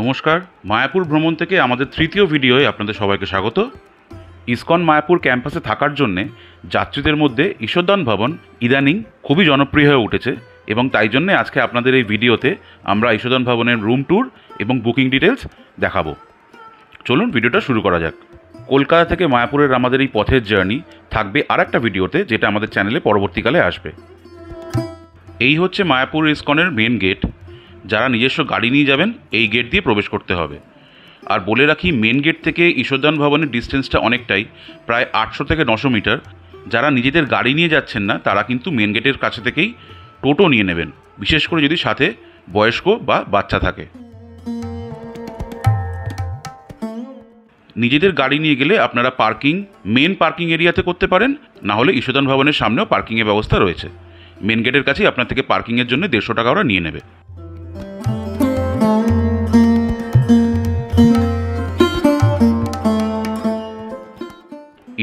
নমস্কার, মায়াপুর ভ্রমণ থেকে আমাদের তৃতীয় ভিডিওয় আপনাদের সবাইকে স্বাগত। ইসকন মায়াপুর ক্যাম্পাসে থাকার জন্যে যাত্রীদের মধ্যে ঈশ্বরদান ভবন ইদানিং খুবই জনপ্রিয় হয়ে উঠেছে এবং তাই জন্যে আজকে আপনাদের এই ভিডিওতে আমরা ঈশ্বরদান ভবনের রুম ট্যুর এবং বুকিং ডিটেলস দেখাবো। চলুন ভিডিওটা শুরু করা যাক। কলকাতা থেকে মায়াপুরের আমাদের এই পথের জার্নি থাকবে আর একটা ভিডিওতে, যেটা আমাদের চ্যানেলে পরবর্তীকালে আসবে। এই হচ্ছে মায়াপুর ইসকনের মেন গেট। যারা নিজস্ব গাড়ি নিয়ে যাবেন এই গেট দিয়ে প্রবেশ করতে হবে। আর বলে রাখি, মেন গেট থেকে ঈশ্বরদান ভবনের ডিস্টেন্সটা অনেকটাই, প্রায় 800 থেকে 900 মিটার। যারা নিজেদের গাড়ি নিয়ে যাচ্ছেন না তারা কিন্তু মেন গেটের কাছে থেকেই টোটো নিয়ে নেবেন, বিশেষ করে যদি সাথে বয়স্ক বা বাচ্চা থাকে। নিজেদের গাড়ি নিয়ে গেলে আপনারা মেন পার্কিং এরিয়াতে করতে পারেন, না হলে ঈশ্বরদান ভবনের সামনেও পার্কিংয়ের ব্যবস্থা রয়েছে। মেন গেটের কাছেই আপনার থেকে পার্কিংয়ের জন্য 150 টাকা ওরা নিয়ে নেবে।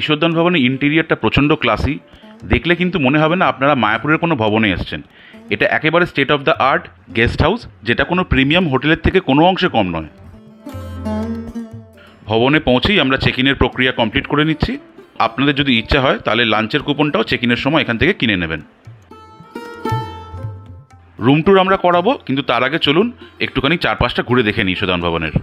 ঈশ্বরদান ভবনের ইন্টেরিয়ারটা প্রচণ্ড ক্লাসি। দেখলে কিন্তু মনে হবে না আপনারা মায়াপুরের কোনো ভবনে এসেছেন। এটা একেবারে state of the art guest house, যেটা কোনো প্রিমিয়াম হোটেলের থেকে কোনো অংশে কম নয়। ভবনে পৌঁছেই আমরা চেক ইনের প্রক্রিয়া কমপ্লিট করে নিচ্ছি। আপনাদের যদি ইচ্ছা হয় তাহলে লাঞ্চের কুপনটাও চেক ইনের সময় এখান থেকে কিনে নেবেন। রুম ট্যুর আমরা করাবো, কিন্তু তার আগে চলুন একটুখানি চারপাশটা ঘুরে দেখে নিই ঈশ্বরদান ভবনের।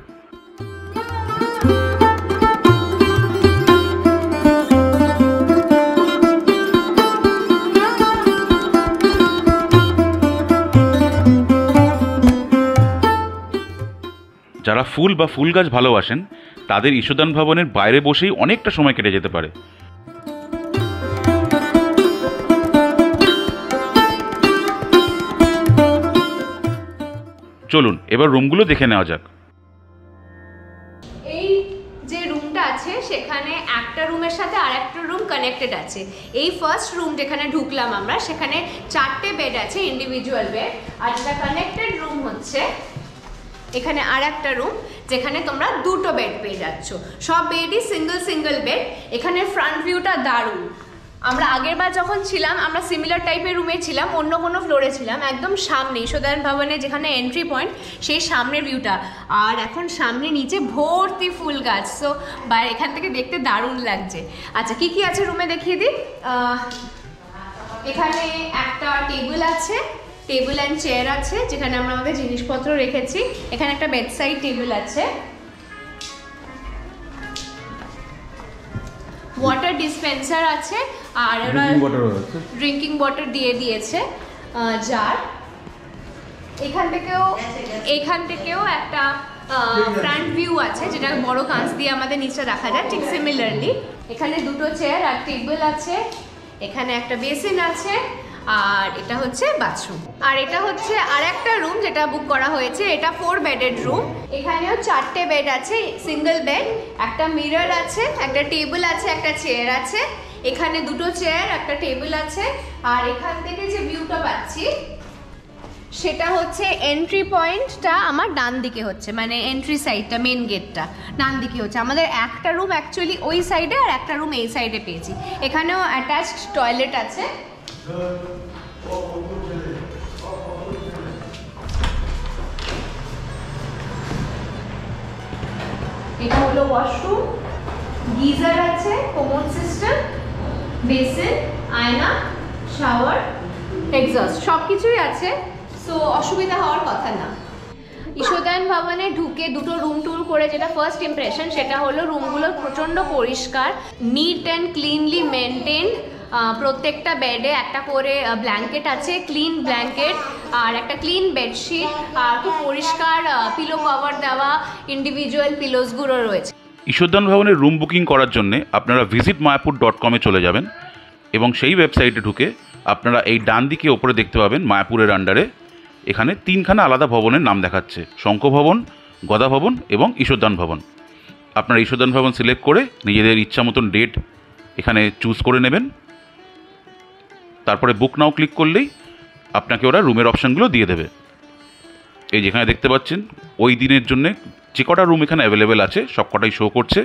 যারা ফুল বা ফুল গাছ ভালোবাসেন তাদের ঈশ্বরদান ভবনের বাইরে বসেই অনেকটা সময় কেটে যেতে পারে। চলুন এবার রুমগুলো দেখে নেওয়া যাক। এই যে রুমটা আছে সেখানে একটা রুমের সাথে আরেকটা রুম কানেক্টেড আছে। এই ফার্স্ট রুম যেখানে ঢুকলাম আমরা, সেখানে 4টে বেড আছে, ইন্ডিভিজুয়াল বেড। আর যেটা কানেক্টেড রুম হচ্ছে এখানে আর একটা রুম, যেখানে তোমরা 2টো বেড পেয়ে যাচ্ছ। সব বেডই সিঙ্গেল বেড। এখানে ফ্রন্ট ভিউটা দারুণ। আমরা আগের বার যখন ছিলাম আমরা সিমিলার টাইপের রুমে ছিলাম, অন্য কোনো ফ্লোরে ছিলাম, একদম সামনে ঈশ্বরদান ভবনে যেখানে এন্ট্রি পয়েন্ট সেই সামনের ভিউটা। আর এখন সামনে নিচে ভর্তি ফুল গাছ, সো এখান থেকে দেখতে দারুণ লাগছে। আচ্ছা, কি কি আছে রুমে দেখিয়ে দিই। এখানে একটা টেবিল আছে, টেবিল অ্যান্ড চেয়ার আছে, যেখানে আমরা আমাদের জিনিসপত্র রেখেছি। এখানে একটা বেডসাইড টেবিল আছে, ওয়াটার ডিসপেন্সার আছে, আর ওরা ড্রিঙ্কিং ওয়াটার দিয়ে দিয়েছে জার। এখান থেকেও একটা ফ্রন্ট ভিউ আছে, যেটা বড় কাঁচ দিয়ে আমাদের নিচে দেখা যায়। ঠিক সিমিলারলি এখানে 2টো চেয়ার আর টেবিল আছে। এখানে একটা বেসিন আছে, আর এটা হচ্ছে বাথরুম। আর এটা হচ্ছে আর একটা রুম যেটা বুক করা হয়েছে। এটা 4 বেডেড রুম। এখানেও 4টে বেড আছে, সিঙ্গেল বেড। একটা মিরর আছে, একটা টেবিল আছে, একটা চেয়ার আছে। এখানে 2টো চেয়ার, একটা টেবিল আছে। আর এখান থেকে যে ভিউটা পাচ্ছি সেটা হচ্ছে এন্ট্রি পয়েন্টটা আমার ডান দিকে হচ্ছে, মানে এন্ট্রি সাইডটা, মেন গেটটা ডান দিকে হচ্ছে। আমাদের একটা রুম অ্যাকচুয়ালি ওই সাইডে আর একটা রুম এই সাইডে পেয়েছি। এখানেও অ্যাটাচড টয়লেট আছে। এটা হলো ওয়াশরুম, গিজার আছে, কমোড সিস্টেম, বেসিন, আয়না, শাওয়ার, এক্সস্ট, সবকিছুই আছে। সো অসুবিধা হওয়ার কথা না। ঈশ্বরদান ভবনে ঢুকে 2টো রুম ট্যুর করে যেটা ফার্স্ট ইমপ্রেশন, সেটা হলো রুমগুলো প্রচণ্ড পরিষ্কার, নিট অ্যান্ড ক্লিনলি মেনটেন্ড। প্রত্যেকটা বেডে একটা করে ব্ল্যাঙ্কেট আছে, ক্লিন ব্ল্যাঙ্কেট, আর একটা ক্লিন বেডশিট, আর খুব পরিষ্কার পিলো কভার দেওয়া ইন্ডিভিজুয়াল পিলোসগুলো রয়েছে। ঈশ্বরদান ভবনের রুম বুকিং করার জন্য আপনারা visitmayapur.com চলে যাবেন এবং সেই ওয়েবসাইটে ঢুকে আপনারা এই ডান দিকে ওপরে দেখতে পাবেন মায়াপুরের আন্ডারে এখানে 3খানা আলাদা ভবনের নাম দেখাচ্ছে, শঙ্খ ভবন, গদা ভবন এবং ঈশ্বরদান ভবন। আপনারা ঈশ্বরদান ভবন সিলেক্ট করে নিজেদের ইচ্ছা মতন ডেট এখানে চুজ করে নেবেন। তারপরে বুক নাও ক্লিক করলেই আপনাকে ওরা রুমের অপশানগুলো দিয়ে দেবে। এই যেখানে দেখতে পাচ্ছেন ওই দিনের জন্য যে কটা রুম এখানে অ্যাভেলেবেল আছে সব কটাই শো করছে,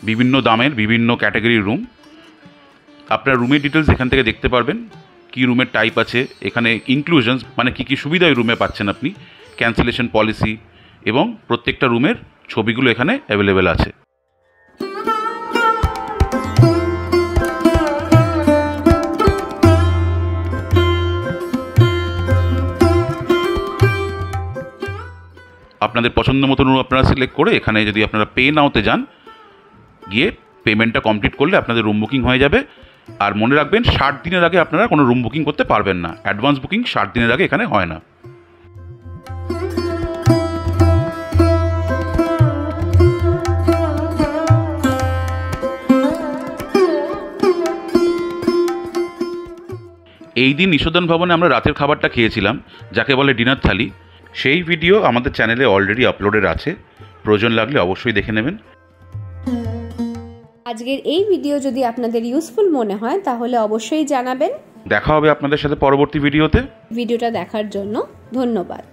বিভিন্ন দামের বিভিন্ন ক্যাটাগরির রুম। আপনার রুমের ডিটেলস এখান থেকে দেখতে পারবেন, কি রুমের টাইপ আছে, এখানে ইনক্লুশনস মানে কী কী সুবিধা ওই রুমে পাচ্ছেন আপনি, ক্যান্সেলেশন পলিসি এবং প্রত্যেকটা রুমের ছবিগুলো এখানে অ্যাভেলেবেল আছে। আপনাদের পছন্দ মতো রুম আপনারা সিলেক্ট করে এখানে যদি আপনারা পে নাওতে যান, গিয়ে পেমেন্টটা কমপ্লিট করলে আপনাদের রুম বুকিং হয়ে যাবে। আর মনে রাখবেন 60 দিনের আগে আপনারা কোনো রুম বুকিং করতে পারবেন না। অ্যাডভান্স বুকিং 60 দিনের আগে এখানে হয় না। এই দিন ঈশাদন ভবনে আমরা রাতের খাবারটা খেয়েছিলাম, যাকে বলে ডিনার থালি। সেই ভিডিও আমাদের চ্যানেলে অলরেডি আপলোডেড আছে, প্রয়োজন লাগলে অবশ্যই দেখে নেবেন। আজকের এই ভিডিও যদি আপনাদের ইউজফুল মনে হয় তাহলে অবশ্যই জানাবেন। দেখা হবে আপনাদের সাথে পরবর্তী ভিডিওতে। ভিডিওটা দেখার জন্য ধন্যবাদ।